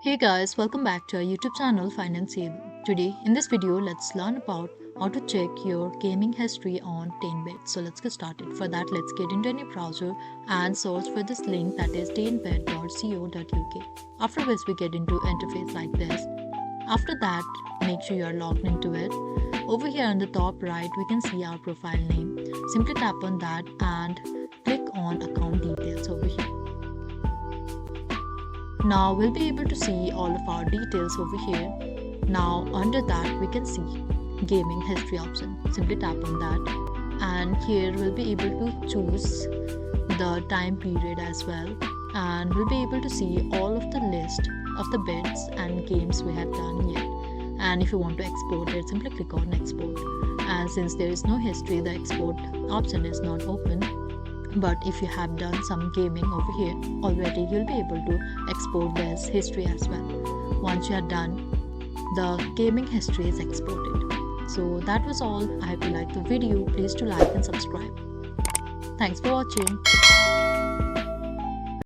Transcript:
Hey guys, welcome back to our YouTube channel Financeable. Today in this video, let's learn about how to check your gaming history on 10bet. So let's get started. For that, let's get into any browser and search for this link, that is 10bet.co.uk. After which we get into interface like this. After that, make sure you are logged into it. Over here on the top right, we can see our profile name. Simply tap on that and click on account details over here. Now we'll be able to see all of our details over here. Now under that we can see gaming history option. Simply tap on that, and here we'll be able to choose the time period as well, and we'll be able to see all of the list of the bets and games we have done yet. And if you want to export it, simply click on export, and since there is no history, the export option is not open. But if you have done some gaming over here already, you'll be able to export this history as well. Once you are done, the gaming history is exported. So that was all. I hope you liked the video. Please do like and subscribe. Thanks for watching.